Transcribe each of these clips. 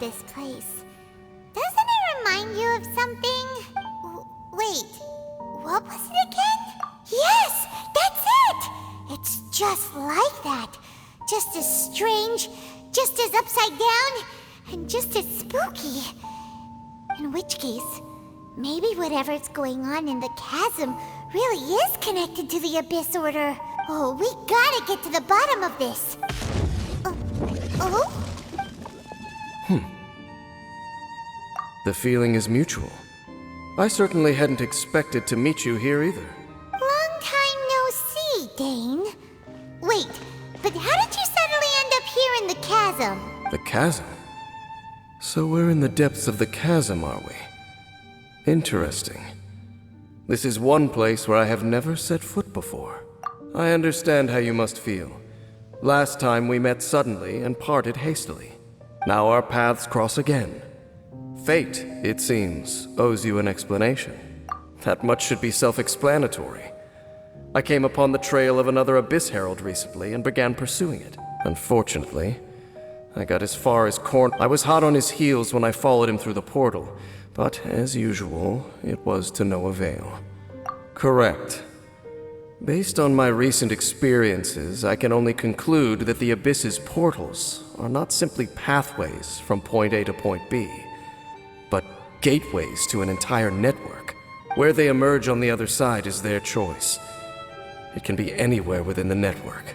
this place. Doesn't it remind you of something? Wait, what was it again? Yes, that's it! It's just like that. Just as strange, just as upside down, and just as spooky. In which case, maybe whatever's going on in the chasm really is connected to the Abyss Order. Oh, we gotta get to the bottom of this. Oh? The feeling is mutual. I certainly hadn't expected to meet you here either. Long time no see, Dane. Wait, but how did you suddenly end up here in the chasm? The chasm? So we're in the depths of the chasm, are we? Interesting. This is one place where I have never set foot before. I understand how you must feel. Last time we met suddenly and parted hastily. Now our paths cross again. Fate, it seems, owes you an explanation. That much should be self-explanatory. I came upon the trail of another Abyss Herald recently and began pursuing it. Unfortunately, I got as far as I was hot on his heels when I followed him through the portal, but as usual, it was to no avail. Correct. Based on my recent experiences, I can only conclude that the Abyss's portals are not simply pathways from point A to point B, but gateways to an entire network. Where they emerge on the other side is their choice. It can be anywhere within the network.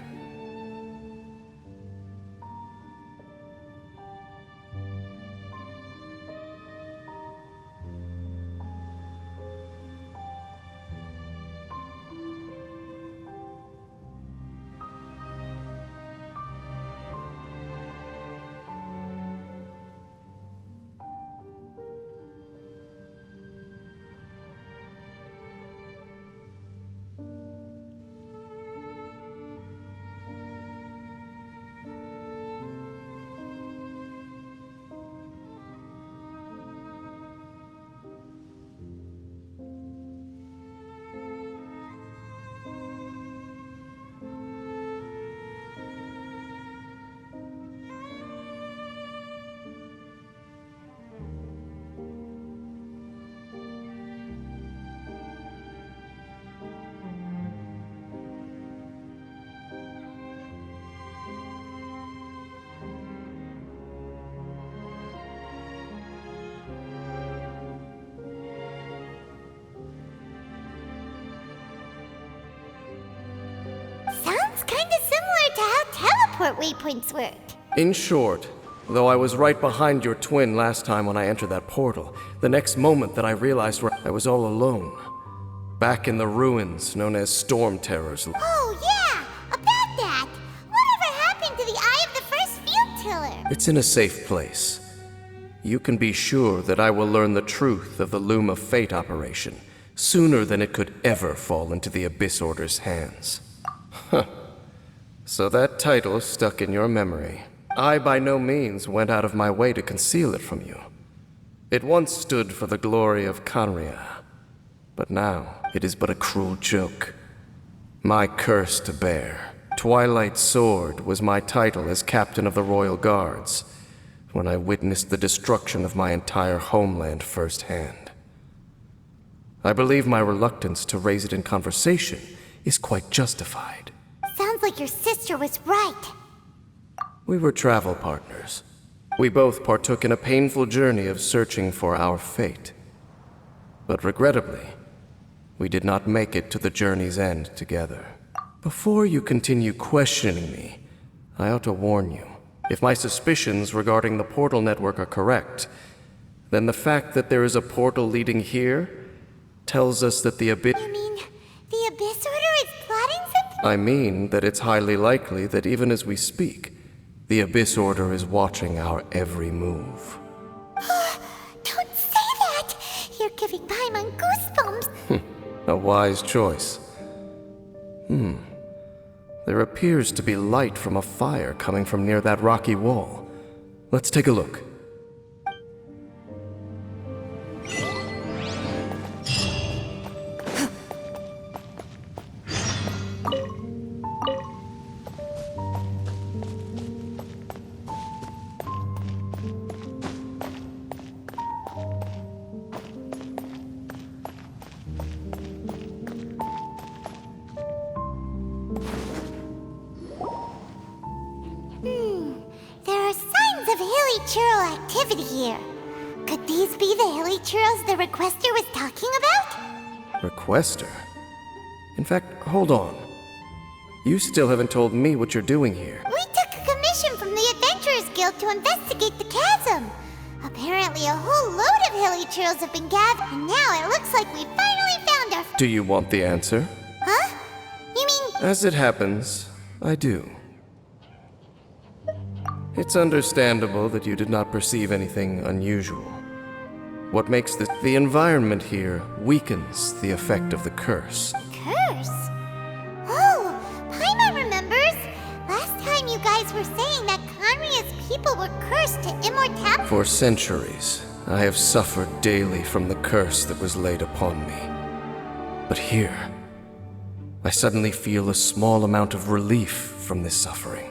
Sounds kinda similar to how teleport waypoints work. In short, though I was right behind your twin last time when I entered that portal, the next moment that I realized I was all alone. Back in the ruins known as Storm Terrors. Oh yeah, about that! Whatever happened to the Eye of the First Field Tiller? It's in a safe place. You can be sure that I will learn the truth of the Loom of Fate operation sooner than it could ever fall into the Abyss Order's hands. Huh. So that title stuck in your memory. I by no means went out of my way to conceal it from you. It once stood for the glory of Canria, but now it is but a cruel joke. My curse to bear. Twilight Sword was my title as captain of the Royal Guards when I witnessed the destruction of my entire homeland firsthand. I believe my reluctance to raise it in conversation is quite justified. Sounds like your sister was right. We were travel partners. We both partook in a painful journey of searching for our fate. But regrettably, we did not make it to the journey's end together. Before you continue questioning me, I ought to warn you. If my suspicions regarding the portal network are correct, then the fact that there is a portal leading here tells us that the Abyss... You mean the Abyss Order is plotting something? I mean that it's highly likely that even as we speak, the Abyss Order is watching our every move. Don't say that! You're giving Paimon goosebumps! A wise choice. There appears to be light from a fire coming from near that rocky wall. Let's take a look. hilichurl activity here. Could these be the hilichurls the requester was talking about? Requester? In fact, hold on. You still haven't told me what you're doing here. We took a commission from the Adventurers Guild to investigate the chasm. Apparently a whole load of hilichurls have been gathered, and now it looks like we finally found our... Do you want the answer? Huh? You mean... As it happens, I do. It's understandable that you did not perceive anything unusual. What makes the environment here weakens the effect of the curse. Curse? Oh, Paimon remembers. Last time you guys were saying that Conria's people were cursed to immortality. For centuries, I have suffered daily from the curse that was laid upon me. But here, I suddenly feel a small amount of relief from this suffering.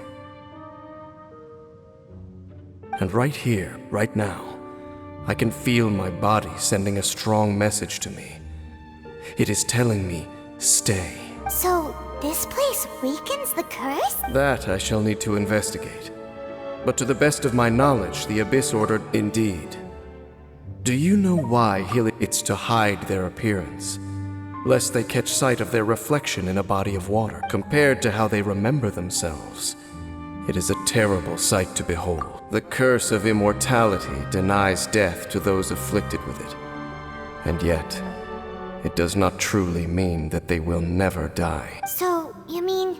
And right here, right now, I can feel my body sending a strong message to me. It is telling me, stay. So, this place weakens the curse? That I shall need to investigate. But to the best of my knowledge, the Abyss ordered indeed. Do you know why it's to hide their appearance, lest they catch sight of their reflection in a body of water? Compared to how they remember themselves, it is a terrible sight to behold. The curse of immortality denies death to those afflicted with it. And yet, it does not truly mean that they will never die. So, you mean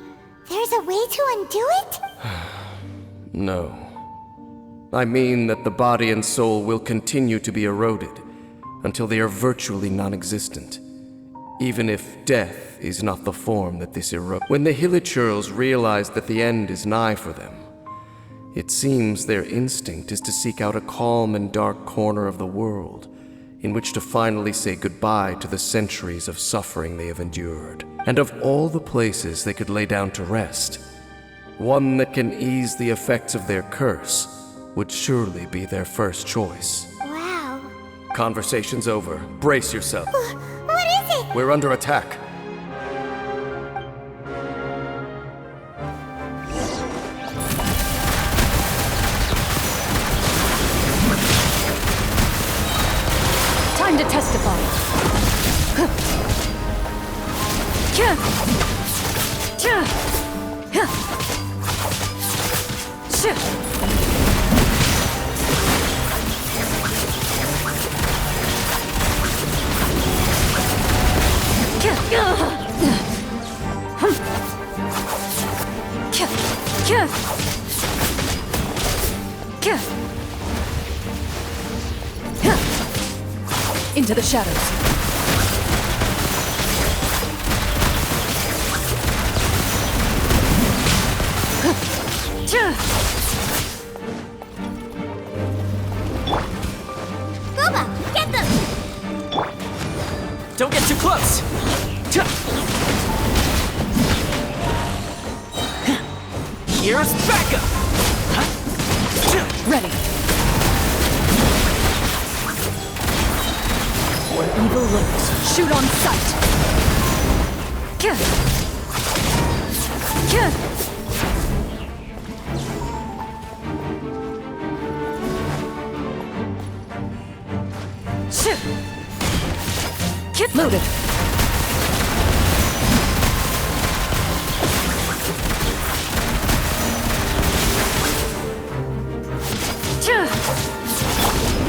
there's a way to undo it? No. I mean that the body and soul will continue to be eroded until they are virtually non-existent, even if death is not the form that this erodes. When the hilichurls realize that the end is nigh for them, it seems their instinct is to seek out a calm and dark corner of the world in which to finally say goodbye to the centuries of suffering they have endured. And of all the places they could lay down to rest, one that can ease the effects of their curse would surely be their first choice. Wow. Conversation's over. Brace yourself. What is it? We're under attack. Time to testify. Into the shadows. Boba, get them! Don't get too close! Here's backup! Ready. Where evil lurks, shoot on sight. Kit loaded.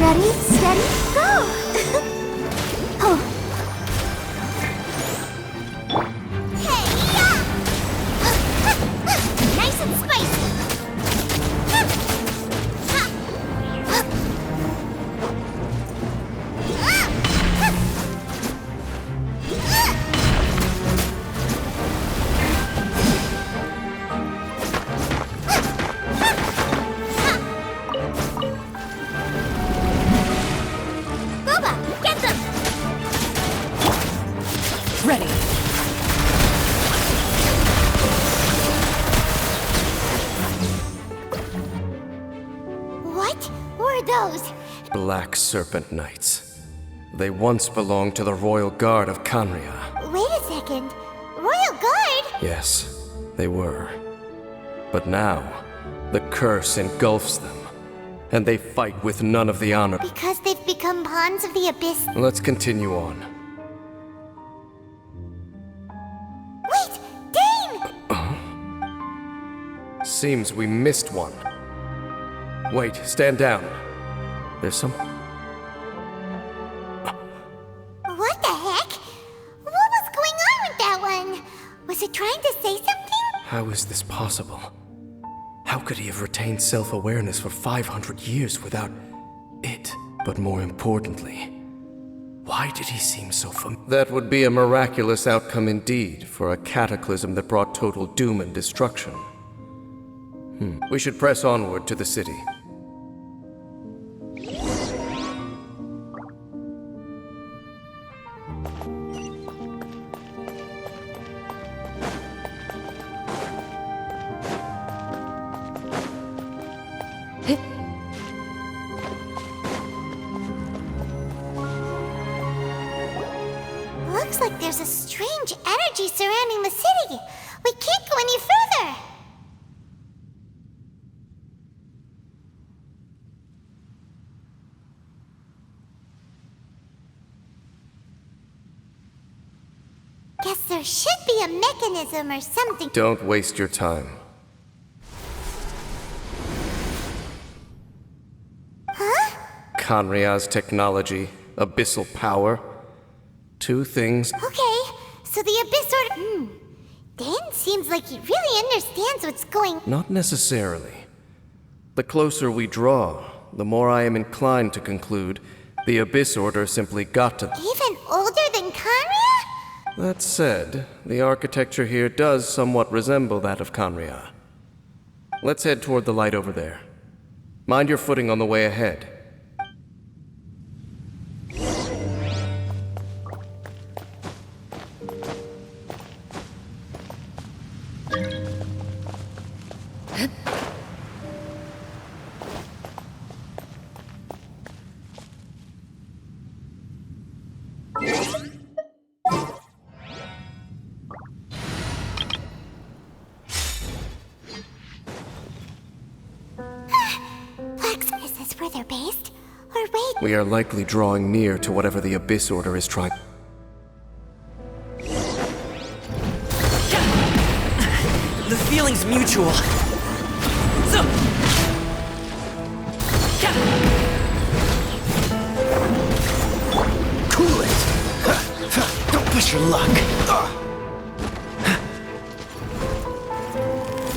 Ready, steady, go! Oh. Hey, nice and spicy! Boba, get them! Ready. What were those? Black Serpent Knights. They once belonged to the Royal Guard of Canria. Wait a second. Royal Guard? Yes, they were. But now, the curse engulfs them. and they fight with none of the honor. Because they've become pawns of the Abyss. Let's continue on. Wait! Dane! Seems we missed one. Wait, stand down. There's some... What the heck? What was going on with that one? Was it trying to say something? How is this possible? How could he have retained self-awareness for 500 years without it? But more importantly, why did he seem so That would be a miraculous outcome indeed for a cataclysm that brought total doom and destruction. We should press onward to the city. Looks like there's a strange energy surrounding the city. We can't go any further. Guess there should be a mechanism or something. Don't waste your time. Huh? Kanria's technology, abyssal power. Two things. Okay, so the Abyss Order... Dane seems like he really understands what's going... Not necessarily. The closer we draw, the more I am inclined to conclude the Abyss Order simply got to... Even older than Kanria? That said, the architecture here does somewhat resemble that of Kanria. Let's head toward the light over there. Mind your footing on the way ahead. Is this where they're based? Or wait... We are likely drawing near to whatever the Abyss Order is trying... The feeling's mutual. So. Cool it. Don't push your luck.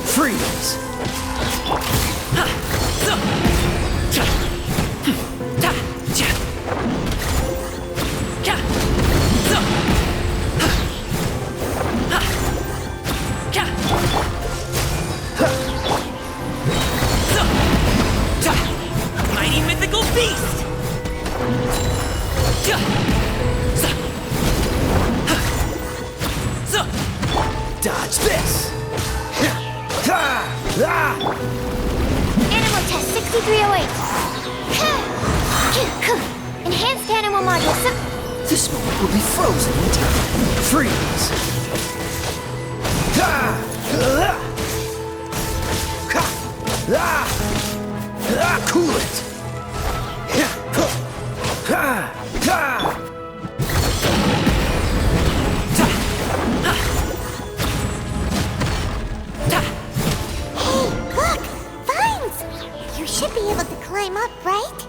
Freeze. Mighty mythical beast! Dodge this! Animal test 6308. Enhanced animal module. This moment will be frozen in time. Freeze! Cool it! Hey, look! Vines! You should be able to climb up, right?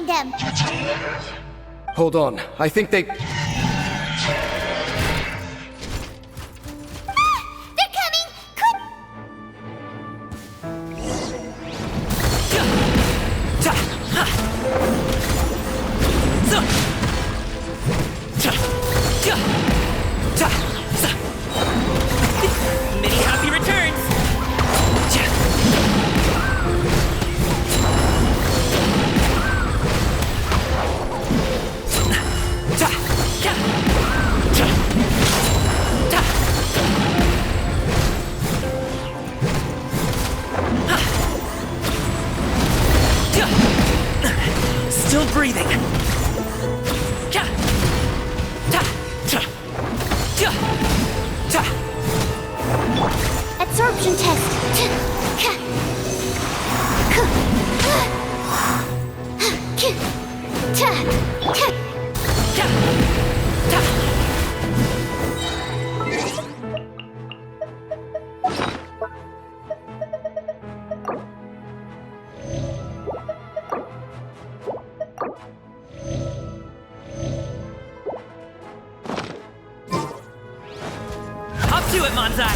behind them. Hold on, I think they... Ah, they're coming! Quick! Many happy returns! Still breathing. Absorption test. Up to it, Manzai!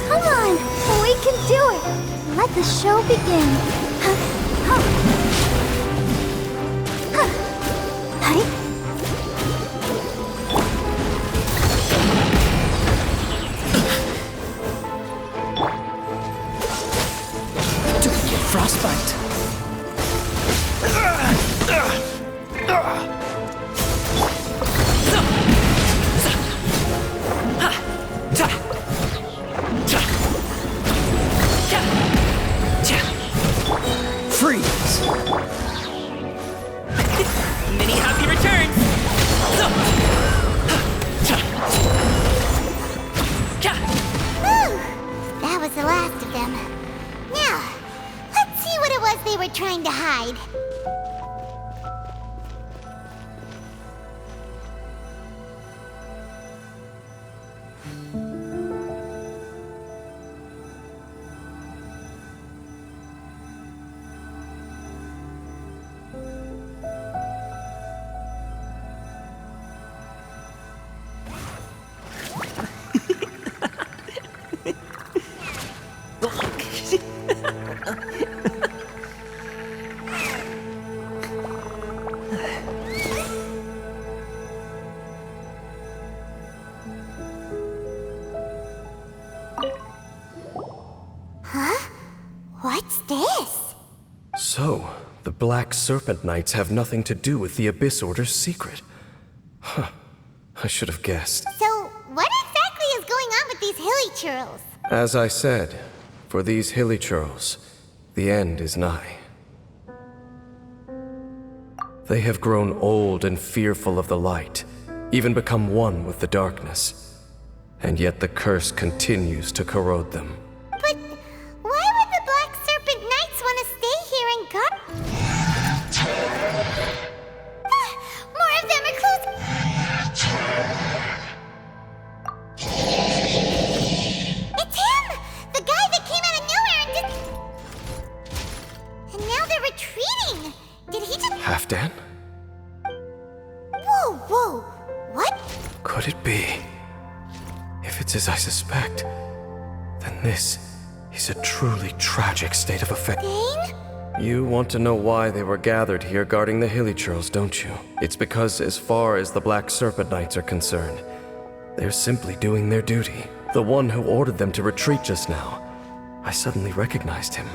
Come on, we can do it. Let the show begin. Do we get frostbite? Freeze! Many happy returns! Whew, that was the last of them. Now, let's see what it was they were trying to hide. What's this? So, the Black Serpent Knights have nothing to do with the Abyss Order's secret. Huh. I should have guessed. So, what exactly is going on with these hilly churls? As I said, for these hilly churls, the end is nigh. They have grown old and fearful of the light, even become one with the darkness. And yet the curse continues to corrode them. But why would the Black Serpent Knights want to stay here and guard? More of them are close. It's him! The guy that came out of nowhere and now they're retreating! Did he just... Halfdan? Whoa! What? Could it be? If it's as I suspect, then this is a truly tragic state of affairs. Dane? You want to know why they were gathered here guarding the hilly churls, don't you? It's because as far as the Black Serpent Knights are concerned, they're simply doing their duty. The one who ordered them to retreat just now, I suddenly recognized him.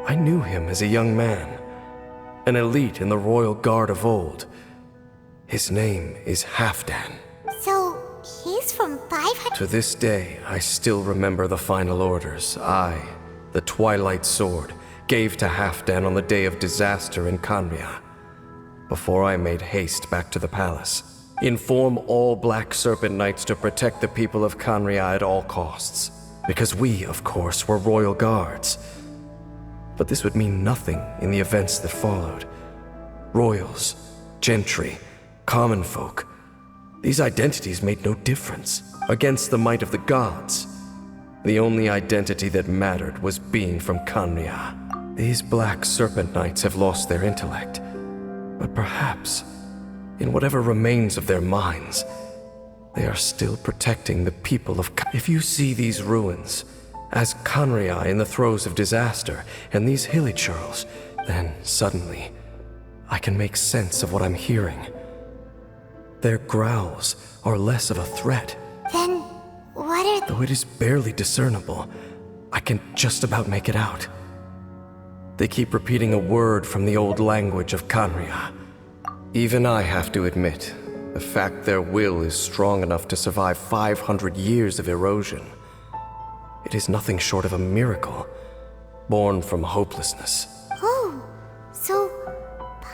I knew him as a young man, an elite in the royal guard of old. His name is Halfdan. So, he's from 500... To this day, I still remember the final orders I, the Twilight Sword, gave to Halfdan on the day of disaster in Khaenri'ah. Before I made haste back to the palace. Inform all Black Serpent Knights to protect the people of Khaenri'ah at all costs. Because we, of course, were royal guards. But this would mean nothing in the events that followed. Royals gentry, common folk. These identities made no difference against the might of the gods. The only identity that mattered was being from Kanria. These Black Serpent Knights have lost their intellect, but perhaps, in whatever remains of their minds, they are still protecting the people of If you see these ruins as Kanria in the throes of disaster and these hilichurls, then suddenly I can make sense of what I'm hearing. Their growls are less of a threat. Then, what are... Though it is barely discernible, I can just about make it out. They keep repeating a word from the old language of Kanria. Even I have to admit, the fact their will is strong enough to survive 500 years of erosion. It is nothing short of a miracle, born from hopelessness. Oh, so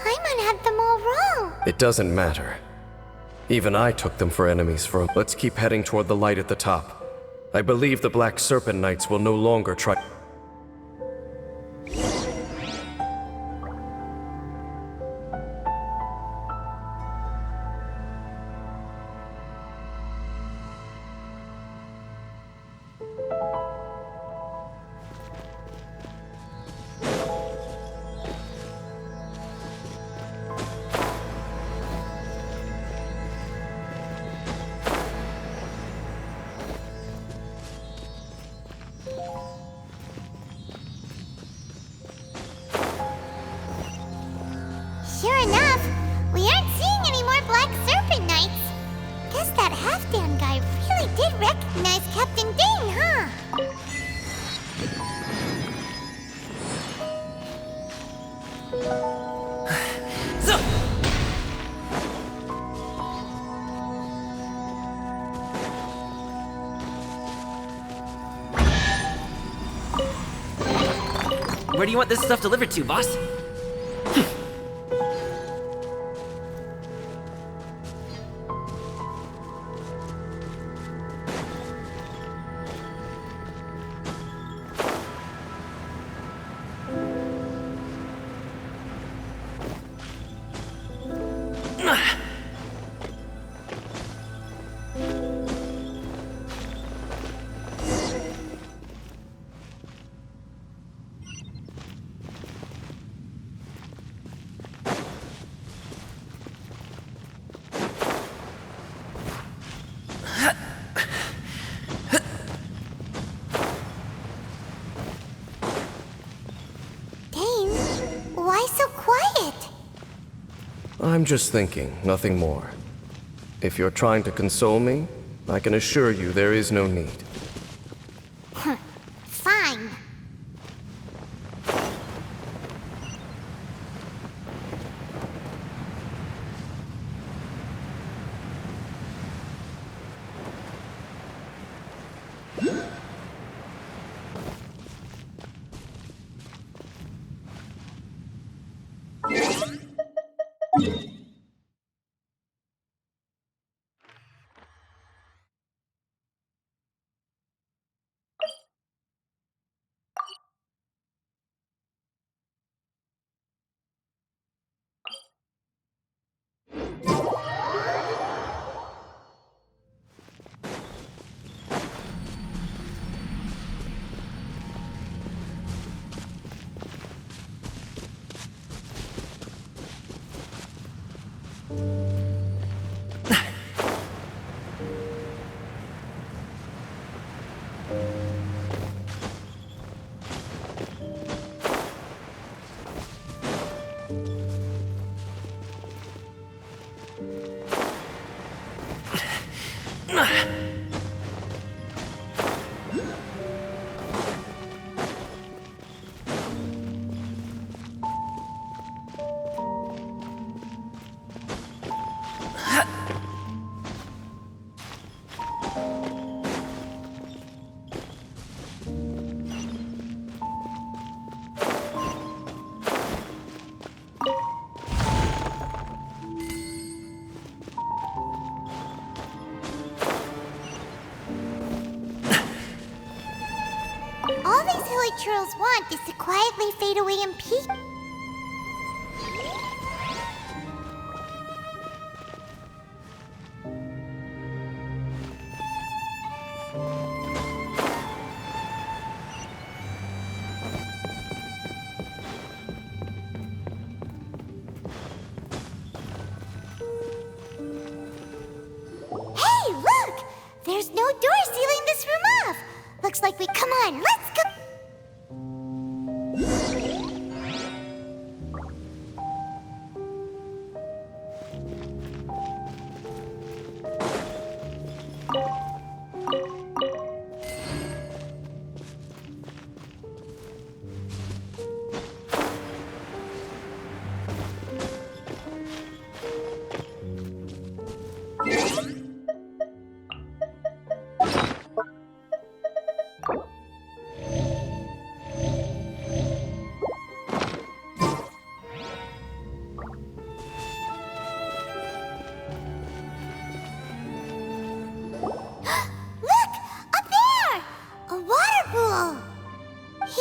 Paimon had them all wrong. It doesn't matter. Even I took them for enemies for... Let's keep heading toward the light at the top. I believe the Black Serpent Knights will no longer try... Sure enough, we aren't seeing any more Black Serpent Knights. Guess that Halfdan guy really did recognize Captain Dane, huh? So, where do you want this stuff delivered to, boss? Dane, why so quiet? I'm just thinking, nothing more. If you're trying to console me, I can assure you there is no need. Fine. All these hilichurls want is to quietly fade away in peace. Looks like we... Come on, let's go!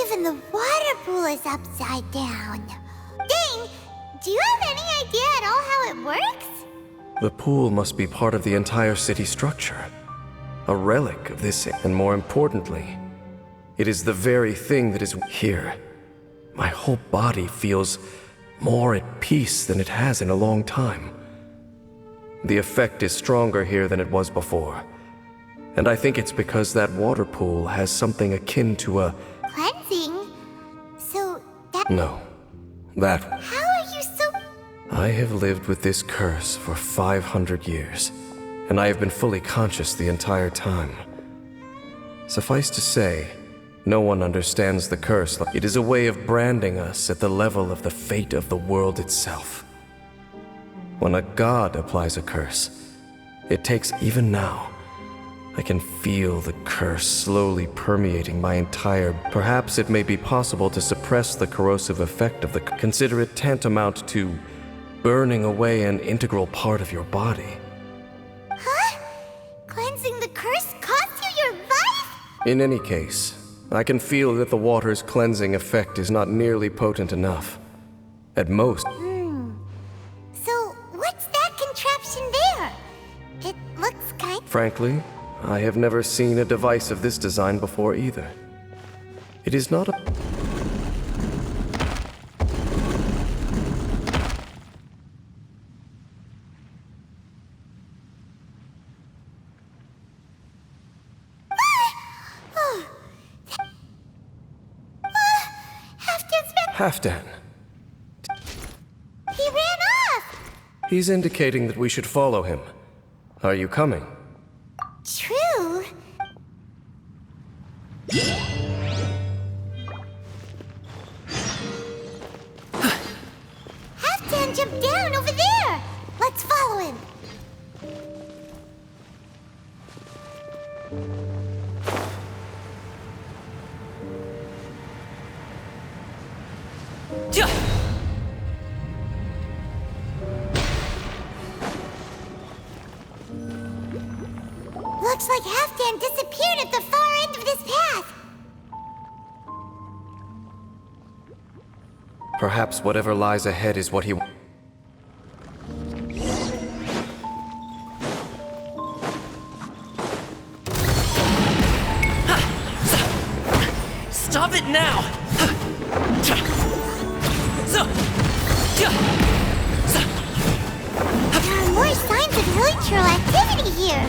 Even the water pool is upside down. Dang, do you have any idea at all how it works? The pool must be part of the entire city structure. A relic of this, and more importantly, it is the very thing that is here. My whole body feels more at peace than it has in a long time. The effect is stronger here than it was before. And I think it's because that water pool has something akin to a... Cleansing? So that... No. That... How are you so... I have lived with this curse for 500 years, and I have been fully conscious the entire time. Suffice to say, no one understands the curse. It is a way of branding us at the level of the fate of the world itself. When a god applies a curse, it takes... Even now, I can feel the curse slowly permeating my entire... Perhaps it may be possible to suppress the corrosive effect of the... Consider it tantamount to burning away an integral part of your body. Huh? Cleansing the curse cost you your life? In any case, I can feel that the water's cleansing effect is not nearly potent enough. At most... So, what's that contraption there? It looks kind... Frankly, I have never seen a device of this design before either. It is not a... Halfdan. He ran off! He's indicating that we should follow him. Are you coming? True. Halfdan jumped down over there! Let's follow him! Looks like Halfdan disappeared at the far end of this path. Perhaps whatever lies ahead is what he... Stop it now! There are more signs of hilichurl activity here.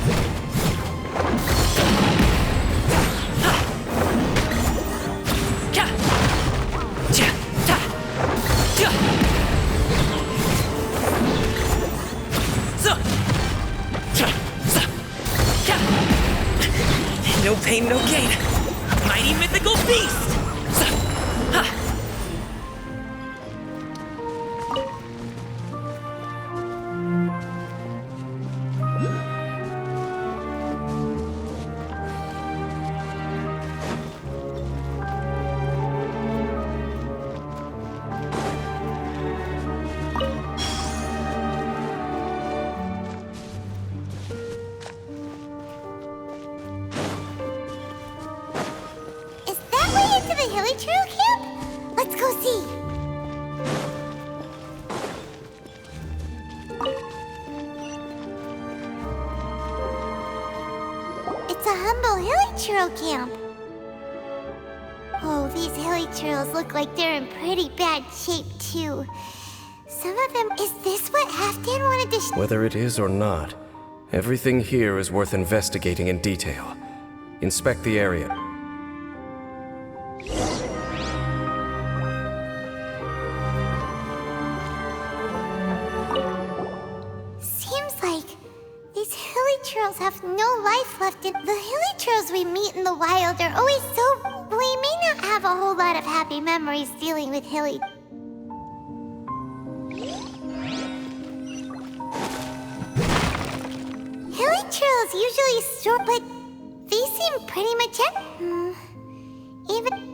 No pain, no gain. Mighty mythical beast! Hilichurl camp? Let's go see. It's a humble hilichurl camp. Oh, these hilichurls look like they're in pretty bad shape too. Some of them... Is this what Halfdan wanted to... Whether it is or not, everything here is worth investigating in detail. Inspect the area. hilichurls have no life left in the hilichurls we meet in the wild are always so... We may not have a whole lot of happy memories dealing with hilichurls usually store, but these seem pretty mature. Even...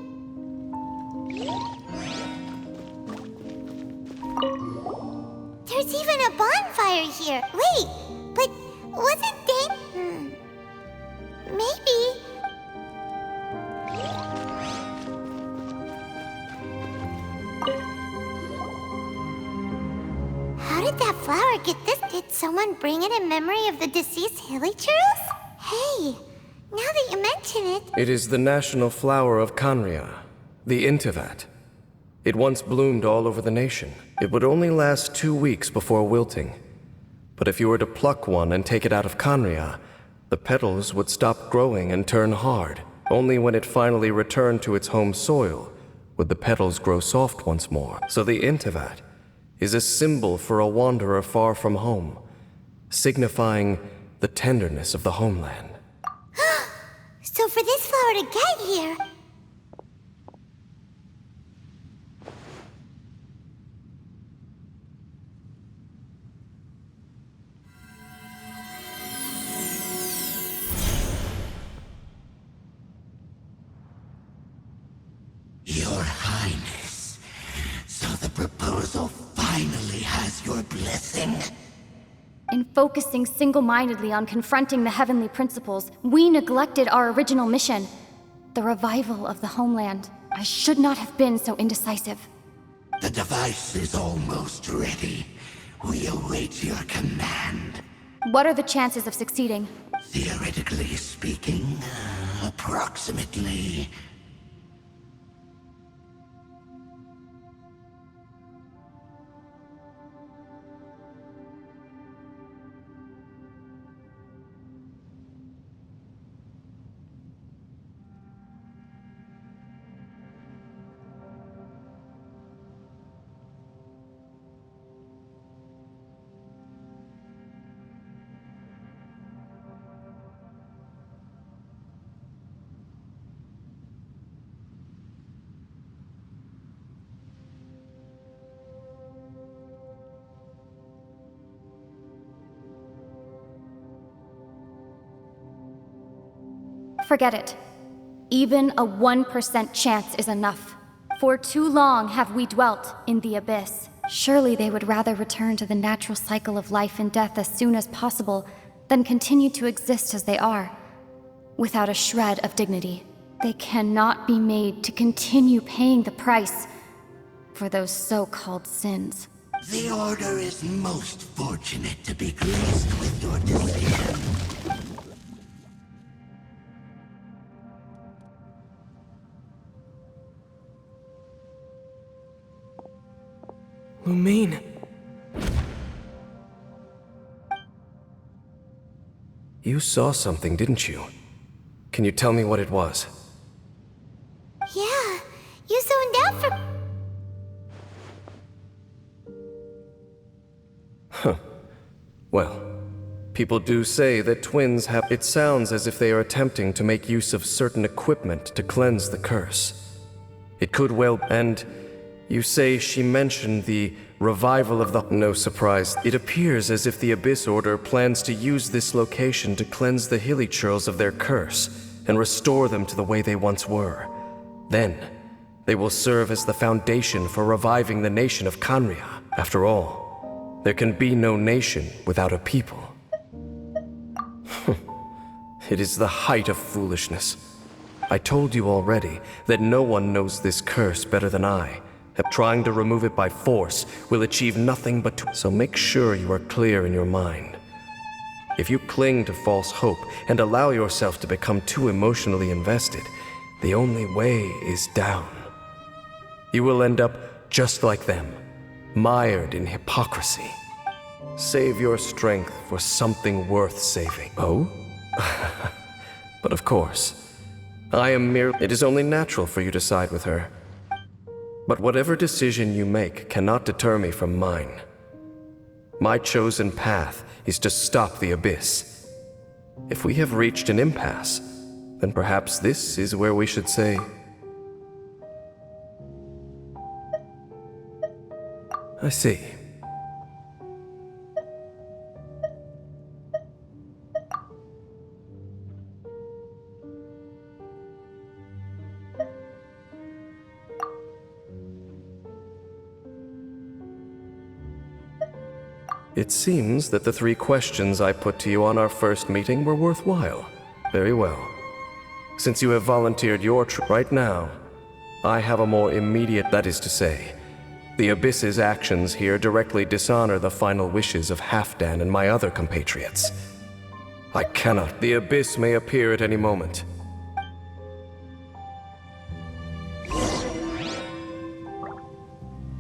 There's even a bonfire here. Wait, but wasn't Maybe... How did that flower get this? Did someone bring it in memory of the deceased hilichurls? Hey, now that you mention it... It is the national flower of Khaenri'ah, the Intivat. It once bloomed all over the nation. It would only last 2 weeks before wilting. But if you were to pluck one and take it out of Khaenri'ah, the petals would stop growing and turn hard. Only when it finally returned to its home soil would the petals grow soft once more. So the Intivat is a symbol for a wanderer far from home, signifying the tenderness of the homeland. So for this flower to get here... Your Highness, so the proposal finally has your blessing? In focusing single-mindedly on confronting the heavenly principles, we neglected our original mission, the revival of the homeland. I should not have been so indecisive. The device is almost ready. We await your command. What are the chances of succeeding? Theoretically speaking, approximately... Forget it. Even a 1% chance is enough. For too long have we dwelt in the abyss. Surely they would rather return to the natural cycle of life and death as soon as possible than continue to exist as they are, without a shred of dignity. They cannot be made to continue paying the price for those so-called sins. The Order is most fortunate to be graced with your decision. Lumine. You saw something, didn't you? Can you tell me what it was? Yeah, you zoned out for... Huh. Well, people do say that twins have... It sounds as if they are attempting to make use of certain equipment to cleanse the curse. It could well... And you say she mentioned the revival of the... No surprise. It appears as if the Abyss Order plans to use this location to cleanse the hilichurls of their curse and restore them to the way they once were. Then, they will serve as the foundation for reviving the nation of Khaenri'ah. After all, there can be no nation without a people. It is the height of foolishness. I told you already that no one knows this curse better than I. That trying to remove it by force will achieve nothing but to... So make sure you are clear in your mind. If you cling to false hope and allow yourself to become too emotionally invested, the only way is down. You will end up just like them, mired in hypocrisy. Save your strength for something worth saving. Oh? But of course, I am merely... It is only natural for you to side with her. But whatever decision you make cannot deter me from mine. My chosen path is to stop the Abyss, If we have reached an impasse, then perhaps this is where we should say... I see. It seems that the 3 questions I put to you on our first meeting were worthwhile. Very well. Since you have volunteered your right now, I have a more immediate, that is to say, the Abyss's actions here directly dishonor the final wishes of Halfdan and my other compatriots. I cannot. The Abyss may appear at any moment.